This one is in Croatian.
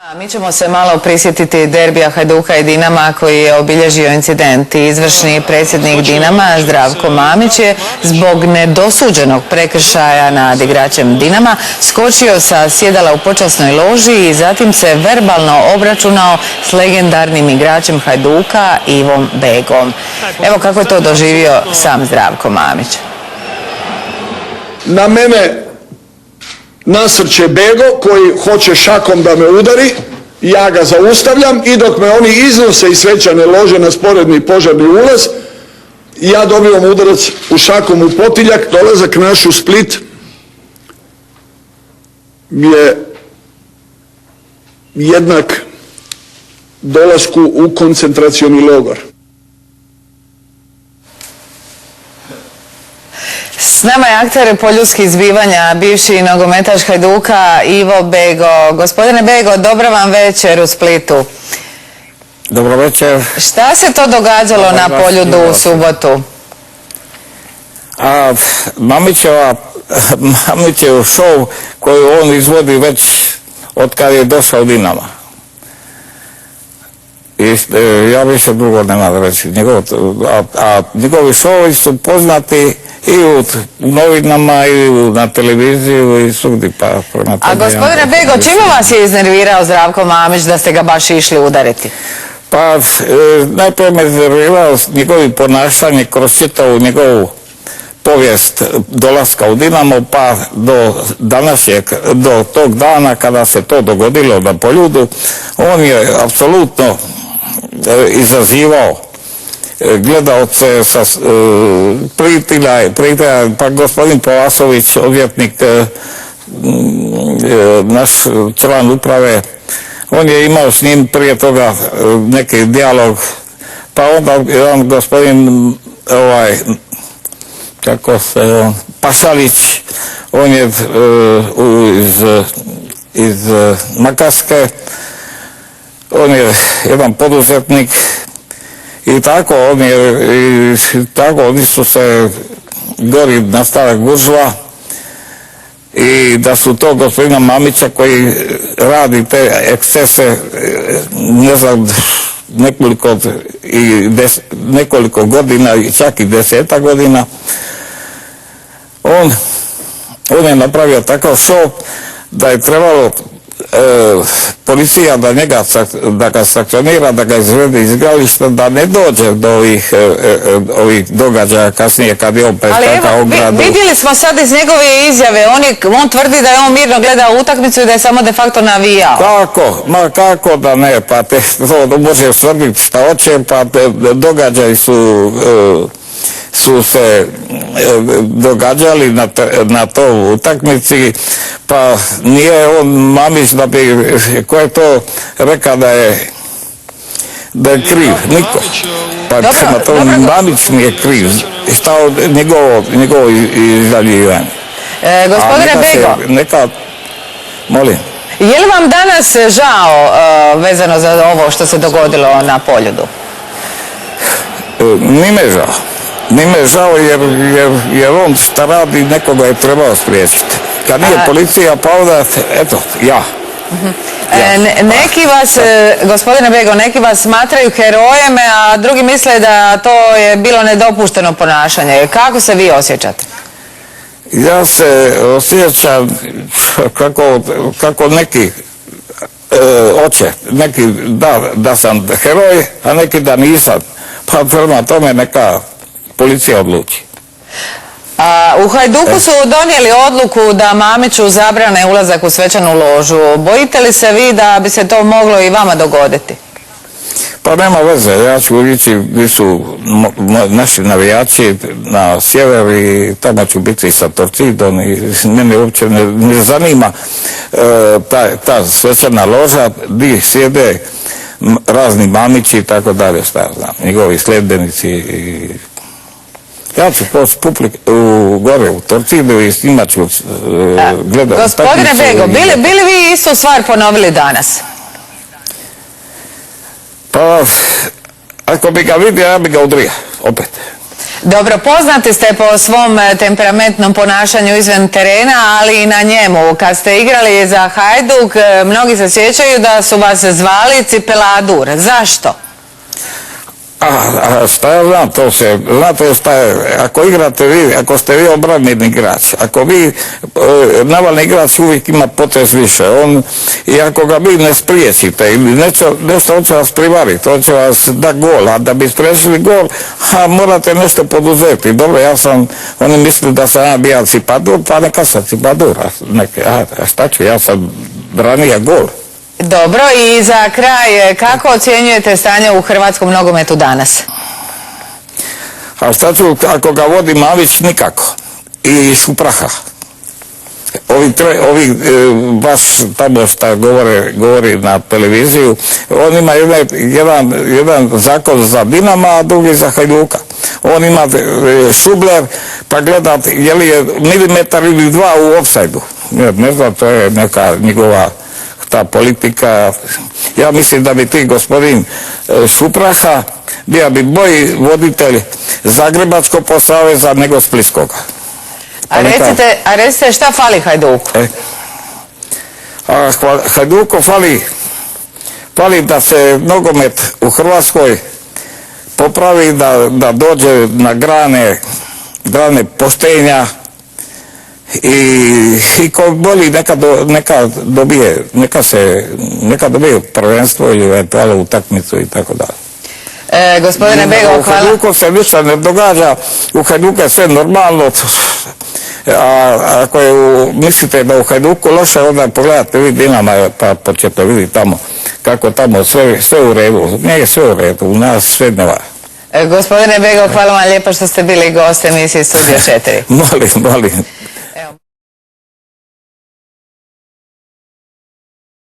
Mi ćemo se malo prisjetiti derbija Hajduka i Dinama koji je obilježio incident. Izvršni predsjednik Dinama Zdravko Mamić je zbog nedosuđenog prekršaja nad igračem Dinama skočio sa sjedala u počasnoj loži i zatim se verbalno obračunao s legendarnim igračem Hajduka Ivom Begom. Evo kako je to doživio sam Zdravko Mamić. Na mene nasrće Bego koji hoće šakom da me udari, ja ga zaustavljam i dok me oni iznose iz svečane lože na sporedni požarni ulaz, ja dobivam udarac u šakom u potiljak. Dolazak naš u Split je jednak dolasku u koncentracioni logor. S nama je akter poljudskih zbivanja, bivši nogometaš Hajduka Ivo Bego. Gospodine Bego, dobra vam večer u Splitu. Dobro večer. Šta se to događalo na Poljudu u subotu? Mamićev šov koju on izvodi već od kada je došao Dinama. Ja više drugo nema reći. Njegovi šovi su poznati i u novinama i na televiziju i svugdje. A gospodine Bego, čime vas je iznervirao Zdravko Mamić da ste ga baš išli udariti? Pa najprije me iznervirao njegovi ponašanje kroz čitavu njegovu povijest dolaska u Dinamo pa do tog dana kada se to dogodilo na Poljudu. On je apsolutno izazivao gledaoce sa pritilja, pa gospodin Polasović, odvjetnik, naš član uprave, on je imao s njim prije toga neki dijalog, pa onda jedan gospodin Pašalić, on je iz Makarske, on je jedan poduzetnik i tako oni su se gori na Starog Buržova i da su to gospodina Mamića koji radi te ekscese, ne znam, nekoliko godina, čak i 10 godina, on je napravio takav šov da je trebalo policija da ga sankcionira, da ga izvede iz igrališta, da ne dođe do ovih događaja kasnije kad je on preskakao ogradu. Ali evo, vidjeli smo sad iz njegove izjave, on tvrdi da je on mirno gledao utakmicu i da je samo de facto navijao. Kako da ne, pa to može tvrditi šta hoće, pa događaji su se događali na toj utakmici, pa nije on Mamić da bi, ko je to rekao da je kriv, niko. Pa Mamić nije kriv, šta njegovo izjavljivanje. Gospodine Bego, molim. Je li vam danas žao vezano za ovo što se dogodilo na Poljudu? Nije me žao jer on šta radi nekoga je trebao spriječiti. Kad nije policija pa onda, eto, ja. Neki vas, gospodine Bego, neki vas smatraju herojem, a drugi misle da to je bilo nedopušteno ponašanje. Kako se vi osjećate? Ja se osjećam kako neki hoće, neki da sam heroj, a neki da nisam. Pa prema tome neka policija odluči. U Hajduku su donijeli odluku da Mamiću zabrane ulazak u svečanu ložu. Bojite li se vi da bi se to moglo i vama dogoditi? Pa nema veze, ja ću ići gdje su naši navijači na sjever i tamo ću biti sa Torcidom i mene uopće ne zanima ta svečana loža gdje sjede razni Mamići i tako dalje, šta ja znam, njegovi sljedbenici i ja ću poći gore u Torcidu i s njima ću gledati. Gospodine Bego, bili vi istu stvar ponovili danas? Pa, ako bi ga vidio, ja bi ga udrio, opet. Dobro, poznati ste po svom temperamentnom ponašanju izvan terena, ali i na njemu. Kad ste igrali za Hajduk, mnogi se sjećaju da su vas zvali Cipeladur. Zašto? Šta ja znam, znate šta je, ako igrate vi, ako ste vi obrambeni igrač, ako vi, navalni igrač uvijek ima potez više, i ako ga vi ne spriječite ili nešto hoće vas privariti, hoće vas da gol, a da bi spriječili gol, morate nešto poduzeti. Dobro, oni misli da sam ja bio Cipadur, pa neka sam Cipadur, a šta ću, ja sam branija gol. Dobro, i za kraj, kako ocjenjujete stanje u hrvatskom nogometu danas? A šta ću, ako ga vodi Mamić, nikako. I Šupraha. Ovi baš tamo šta govori na televiziju, on ima jedan zakon za Dinama, a drugi za Hajduka. On ima šubler, pa gleda je li je milimetar ili dva u ofsajdu. Ne znam, to je neka njegova ta politika. Ja mislim da bi ti gospodin Šupraha bio bi bolji voditelj Zagrebačkog saveza nego Splitskoga. A recite šta fali Hajduku? Hajduku fali da se nogomet u Hrvatskoj popravi, da dođe na grane poštenja, i ko bolji neka dobije prvenstvo ili eventualno utakmicu i tako dalje. Gospodine Bego, u Hajduku se ništa ne događa, u Hajduku je sve normalno, a ako mislite da u Hajduku loše, onda pogledate vi Dinama, pa ćete vidjeti tamo kako tamo sve u redu. Nije sve u redu, u nas sve ne valja. Gospodine Bego, hvala vam lijepo što ste bili gost emisije Studio 4. Molim.